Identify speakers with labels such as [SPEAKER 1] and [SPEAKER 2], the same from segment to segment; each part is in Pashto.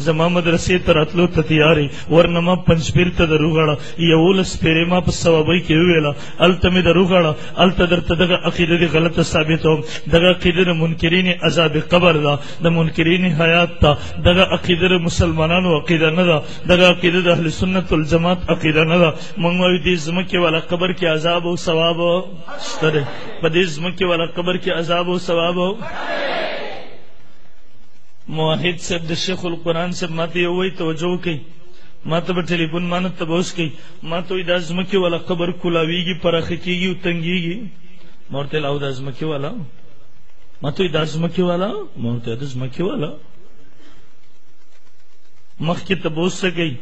[SPEAKER 1] زما مدرسې ته راتلو ته تیارې ورنه ما پنجپیر ته دروغاړه 11 پیرې ما په ثوابۍ کې وویله هلته مې دروغاړه هلته درته دغه عقیده دې غلطه ثابتوم دغه عقیده د منکرین عذاب قبر ده د منکرین حیات ده دغه عقیده د مسلمانانو عقیده نه ده دغه عقیده د اهل سنت والجماعت عقیده نه ده موږ وایو دې ځمکې والا قبر کې عذاب او ثواب شته دی په دې ځمکې والا قبر کې عذاب او ثواب موحد صاحب د شیخ القرآن صاحب ما ته یو وایي توجه وکئ ما ته به ټلیفون ما نه تبوس کوي ما ته وایي دا ځمکې والا قبر کولاویږي پراخه کېږي او تنګېږي ما ورته ویل او دا ځمکې والا ما ته وایي دا ځمکې والا ما ورته ویل دا ځمکې والا مخکې تبوس څه کوي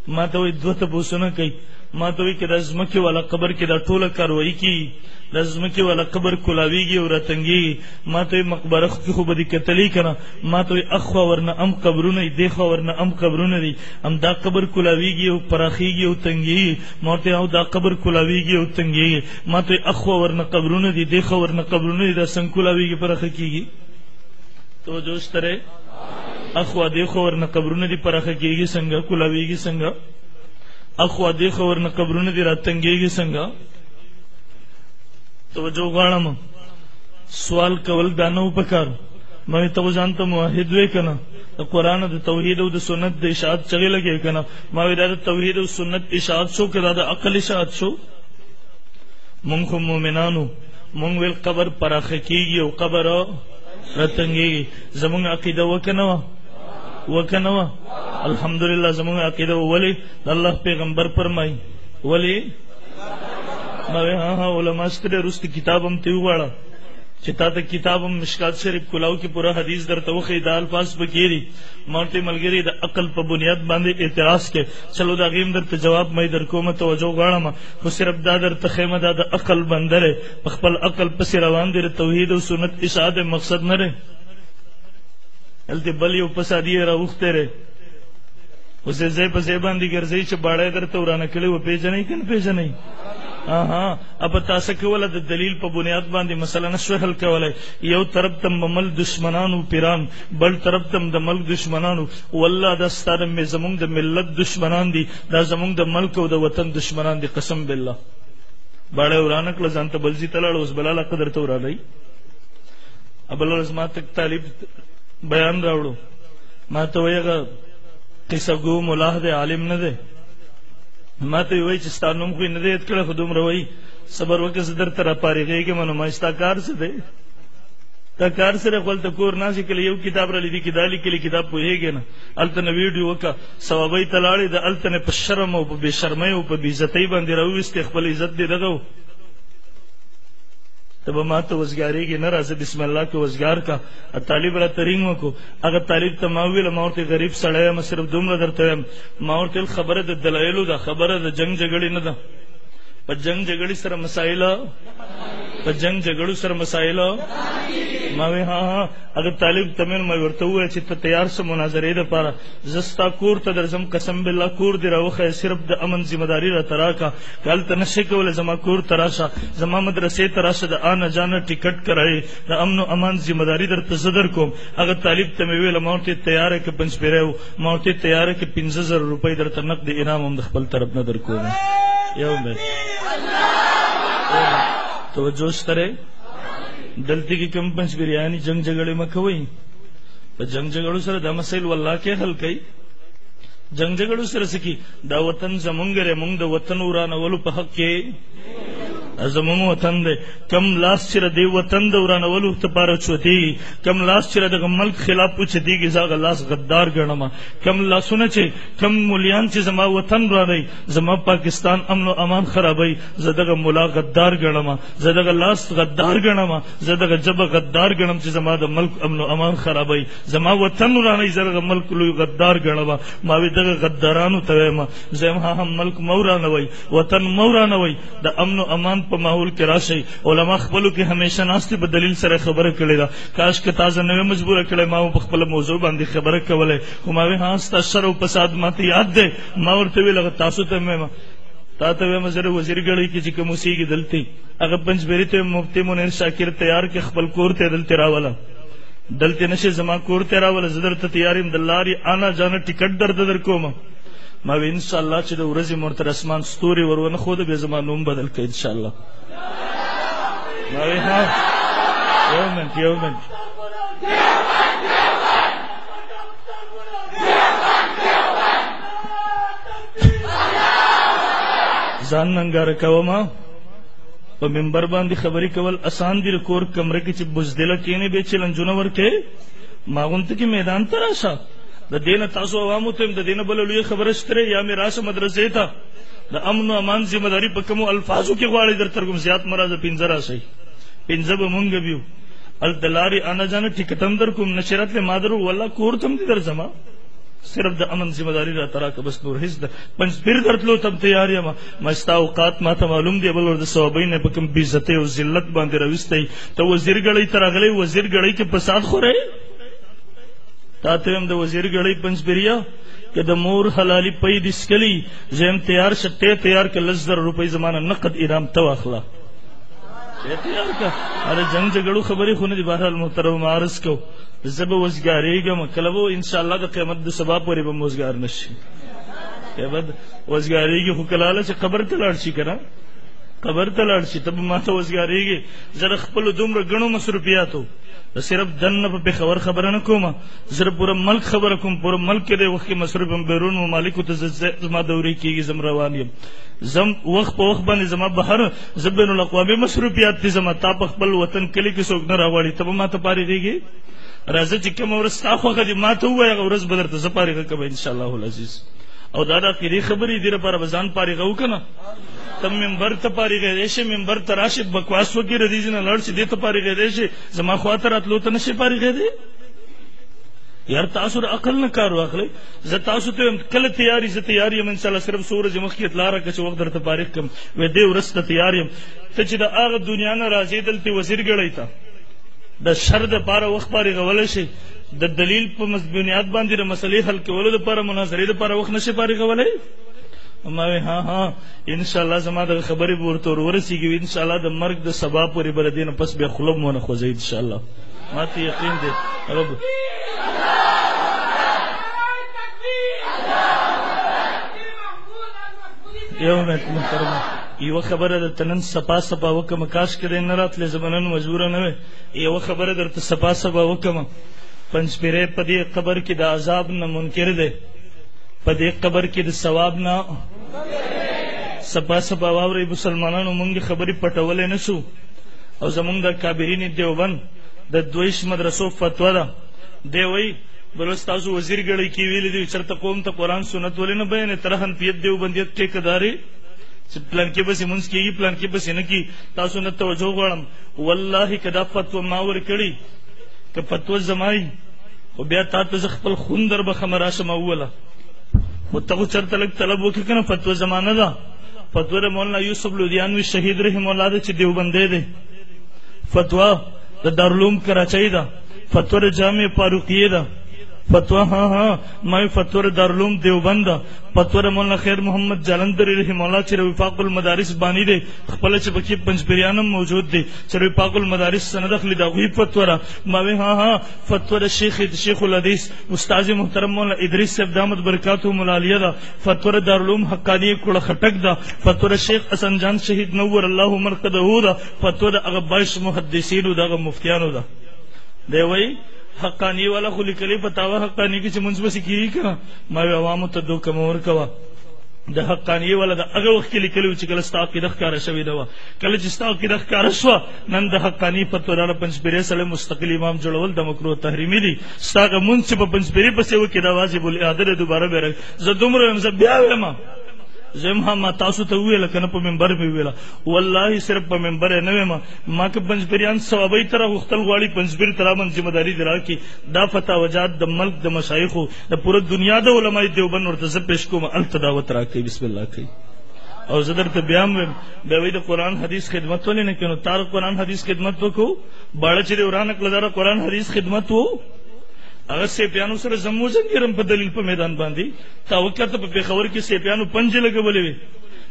[SPEAKER 1] ما ته وایي 2 تبوسونه کوي ما ته وایي که دا ځمکې والا قبر کې دا ټوله کاروایي کېږي دا ځمکې والا قبر کولاویږي او راتنګېږي ما ته وایي مقبره کې خو به دې کتلي که نه ما ته وایي اخوا ورنه ام قبرونه دي دې خوا ورنه ام قبرونه دي همدا قبر کولاویږي او پراخېږي او تنګېږي ما ورته او دا قبر کولاویږي او تنګېږي ما ته وایي اخوا ورنه قبرونه دي دې خوا ورنه قبرونه دي دا څنګه کولاویږي پراخه کېږي توجه شته دی اخوا دې خوا ورنه قبرونه دي پراخه کېږي څنګه کولاویږي څنګه اخوا دې خوا ورنه قبرونه دي راتنګېږي څنګه توجه غواړم سوال کول دا نه و پکار ما ته خو ځان ته موحد وې که نه د قرآن د توحید او د سنت د اشاعت چغې لګې که نه ما وایي دا د توحید او سنت اشاعت شو که دا د عقل اشاعت شو مونږ خو مؤمنانو مونږ ویل قبر پراخه کېږي او قبر راتنګېږي زمونږ عقیده وکه نه وه وکه نه وه الحمدلله زمونږ عقیده ولې د الله پیغمبر فرمایي ولې ما وی ها علما ستره رست کتاب هم ته وغواړه چې تا ته کتاب هم مشکات شریف کلاو کې پورا حدیث درته وښیي دا الفاظ پکې دي ما ورته ملګري د عقل په بنیاد باندې اعتراض کې چلو د هغې هم درته جواب مې در کومه توجه غواړم خو صرف دا درته ښیمه دا د عقل بنده دی په خپل عقل پسې روان دی د توحید او سنت اشاعت مقصد نه دی هلته بل یو فسادي یې راوښتی دی اوس یې ځای په ځای باندې ګرځوي چې باړی درته ورانه کړی و پېژنئ که نه پېژنئ اب تاسو کوله د دلیل په بنیاد باندې مسله نشو حل کولای یو طرف تم مل دشمنانو پیران بل طرف تم د ملک دشمنانو والله دا ستاره مې زمونږ د ملت دشمنان دي دا زمونږ د ملک او د وطن دشمنان دي قسم بالله باړی ورانه کړه ځان ته بل ځای ته لاړ اوس بل علاقه درته ورالئ بله ورځ ما ته طالب بیان راوړو ما ته وایي هغه قصه ګو ملاح دی عالم نه دی ما ته وایي چې ستا نوم خو یې نه دی یاد کړی خو دومره وایي صبر وکړه زه درته راپارېږېږم نو ما ستا کار څه دی تا کار سره خو هلته کور ناستې کله یو کتاب را لیدي کې دا لیکلي کتاب پوهېږې نه هلته نه ویډیو وکړه ثوابۍ ته لاړې د هلته نه په شرم او په بې شرمۍ او په بې عزتۍ باندې راوویستې خپل عزت دې دغه و ته به ما ته وزګارېږې نه راځه بسم الله کې وزګار کا طالب را ترینګ وکړو هغه طالب ته ما وویله ما ورته غریب سړی یم صرف دومره درته وایم ما ورته ویل خبره د دلایلو ده خبره د جنګ جګړې نه ده په جنګ جګړې سره مسایل په جنګ جګړو سره مسایل ما وی هغه طالب ته مې ورته وویل چې ته تیار شه مناظرې دپاره زه ستا کور ته درځم قسم بالله کور دې راوښیه صرف د امن ذمهداري راته راکړه که هلته نشې کولی زما کور ته راشه زما مدرسې ته راشه د آنه جانه ټیکټ کرایې د امن و امان ذمهداري درته زه در کوم هغه طالب ته مې ویله ما ورته تیاره کې پنجپیری و ما ورته تیاره کې 15,000 روپۍ درته نقد انعام هم د خپل طرف نه در کوم یو بل توجه شته دی دلته کې کم پنج بریاني جنگ جګړې مه کوئ په جنگ جګړو سره دا مسایل والله کې حل کوي جنگ جګړو سره څه کي دا وطن زمونږ دی مونږ د وطن ورانولو په حق کې زمونږ وطن دی کم لاس چې د دې وطن د ورانولو دپاره چوتېږي کم لاس چې د دغه ملک خلاف اوچتېږي زه هغه لاس غدار ګڼم کم لاسونه چې کم مولیان چې زما وطن ورانوي زما پاکستان امن و امان خرابوي زه دغه ملا غدار ګڼم زه دغه لاس غدار ګڼم زه دغه ژبه غدار ګڼم چې زما د ملک امن و امان خرابوي زما وطن ورانوي زه دغه ملک لوی غدار ګڼم ما وی دغه غدارانو ته وایم زه یم هم ملک مه ورانوئ وطن مه ورانوئ د امن و امان په ماحول کې راشئ علما خپلو کې همیشه ناستې په دلیل سره خبره کړې ده کاش که تازه نه وې مجبوره کړی ما په خپله موضوع باندې خبره کولی خو ما وی ستا شر او فساد ما ته یاد دی ما ورته ویل هغه تاسو ته مې تا ته وایم زه وزیر ګړی کې چې کوم اوسېږي دلته هغه پنجبیري ته مفتي منیر شاکر تیار کې خپل کور ته دلته راوله دلته نشه زما کور ته راول زدر ته تیاریم د لاري انا جان ټیکټ در کوم ما وی ان شاء الله چې د ورځې مرتر اسمان ستوري ورونه خو د به زما نوم بدل کړي ان شاء الله ما وی ها یو منټ ځان ننګاره کوما په منبر باندې خبرې کول آسان دي کور کمره کې چې بزدله کینې به چلنجونه ورکه ماغونته کې میدان ته راشه د دین تاسو عوامو ته د دین بل لوی خبره شتره یا می راشه مدرسې ته د امن او امان ذمہ داری په کوم الفاظو کې غواړي در ترګم زیات مراد پنځه راشي پنځه به مونږ بیو الدلاری انا جان ټیکټم در کوم نشرت له مادرو والله کور تم دي در زما صرف د امن ذمہ داری را ترا که بس نور هیڅ پنځ پیر درتلو تم تیار یم مستا اوقات ما ته معلوم دی بل ور د ثوابین په کوم بیزته او ذلت باندې رويستي ته وزیر غړی ترغلی وزیر غړی کې فساد خوره تا ته هم د وزیر غړی پنځ پیریا که د مور حلالي پي دسکلی زم تیار شته تیار ک لزر روپۍ زمانه نقد ایرام تو اخلا تیار کا اره جنگ جګړو خبرې خو نه دي بهرحال محترم عارض کو زب وزګاریږم کله وو ان شاء الله د قیامت د سبا پورې به موزګار نشي یبد وزګاریږي خو کلاله چې قبر ته لاړ شي کنه قبر ته لاړ شي تب ما ته وزګاریږي زره خپل دومره غنو مصروفیاتو صرف دن په خبر خبره نه کوم زره پورا ملک خبره کوم پورا ملک کې د وخت مصروف هم بیرون ممالک ته زما دوري کېږي زم روان یم زم وخت په وخت باندې زما بهر زبن الاقوام مصروفیات دي زما تا په خپل وطن کلی کې څوک نه راوړي تب ما ته پاريږي راځي چې کوم ورستا خو غدي ما ته وایي ورځ بدر ته زپاريږي کوم ان شاء الله العزيز او دا د اخیری خبرې دی لپاره بزان پاريږي وکنه تم منبر ته پاريږي دیشه منبر ته راشي بکواس وکړي دي نه لړ شي دې ته پاريږي دیشه زما خاطر اتلو ته نشي پاريږي دي یار تاسو عقل نه کار واخلې زه تاسو ته کله تیاری زه تیاری یم ان شاء الله صرف سورج مخ کې اطلاع راکړه چې وخت درته پاريږ کم و دې ورسته تیاری یم ته چې د هغه دنیا نه راځي دلته وزیر ګړی تا د شر د پاره وخت پاريږي ولې شي د دلیل په بنیاد باندې د مسلې حل کولو لپاره مناظرې لپاره وخت نشي پاريږي ولې ما ها ان شاء الله زما د خبرې ورته ورسیږي ان شاء الله د مرګ د سبا پورې بر دین پس به خلم مونږ خو زید ان شاء الله ما ته یقین دی رب یو محترم یو خبره د تنن سپا سپا وکم کاش کړي نه راتله زمانن مجبور نه وي یو خبره درته سپا سپا وکم پنځ پیره په دې قبر کې د عذاب نه منکر دی په دې قبر کې د ثواب نه سپا سپا واوري مسلمانانو مونږ خبرې پټولې نه شو او زمونږ د کابرین دیوبند د دویش مدرسو فتوا ده دی وی بلوستاسو وزیر ګړی کې ویل دي چرته قوم ته قران سنت ولې نه بیان ترهن پیت دیوبندیت ټیکداري چې پلان کې بس مونږ کېږي پلان کې بس نه کی تاسو نه توجه غواړم والله کدا فتوا ما ور کړی ک فتوا زمای او بیا تاسو خپل خون در به خمراشه موله متقو چرته لک طلب وکړه کنه فتوا زمانه ده فتوا مولانا یوسف لودیانوی شهید رحم الله دې چې دیوبندې ده فتوا د دارالعلوم کراچۍ ده فتوا جامع فاروقیه ده فتوا ها ما فتوا دارالعلوم دیوبند فتوا مولانا خیر محمد جلندری رحم الله چې وفاق المدارس بانی دي خپل چې بکی پنځ پیرانم موجود دي چې وفاق المدارس سند اخلي دا غوی فتوا ما ها فتوا شیخ الحدیث استاد محترم مولانا ادریس صاحب دامت برکاتو ملالیه دا فتوا دارالعلوم حقانی کړه خټک دا فتوا شیخ حسن جان شهید نور الله مرقده دا فتوا هغه 22 محدثینو دا مفتیانو دا دی وای حقانی والا خو لیکلی فتاوا حقانی کی چې منځ بس کیږي کنه ما عوامو ته دوه کم ور کوا د حقانی والا د هغه وخت کې لیکلو چې کله ستا کې دخکاره شوی دا کله چې ستا کې دخکاره شو نن د حقانی فتوا پنځ پیری سره مستقل امام جوړول د مکروه تحریمی دي ستا منځ په پنځ پیری پسې وکړه دا واجب الاعاده دوباره به زه دومره هم بیا ویما زم ما تاسو ته ویل کنه په منبر به ویل والله صرف په منبر نه ویما ما که پنځ پیریان ثوابي تر وختل غواړي پنځ پیر تر من ذمہ داری درا کی دا فتاوجات د ملک د مشایخو د پوره دنیا د علماء دیوبند ورته پیش کوم التداوت راکې بسم الله کوي او زدر ته بیا به وی د قران حدیث خدمت ولې نه کینو تار قران حدیث خدمت وکړو باړه چې ورانه کړه قران حدیث خدمت وو هغه سیپیانو سره زموږ څنګه په دلیل په میدان باندې تا وکړه په خبر کې سیپیانو پنځه لګولې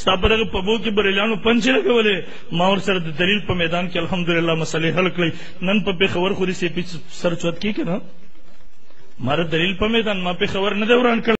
[SPEAKER 1] ستا په دغه پبو کې بریلیانو پنچ لګولې ما ورسره د دلیل په میدان کې الحمدلله مسلې حل کړئ نن په پېښور خو دې سر چوت کې که نه ما د دلیل په میدان ما پېښور نه دی وران کړی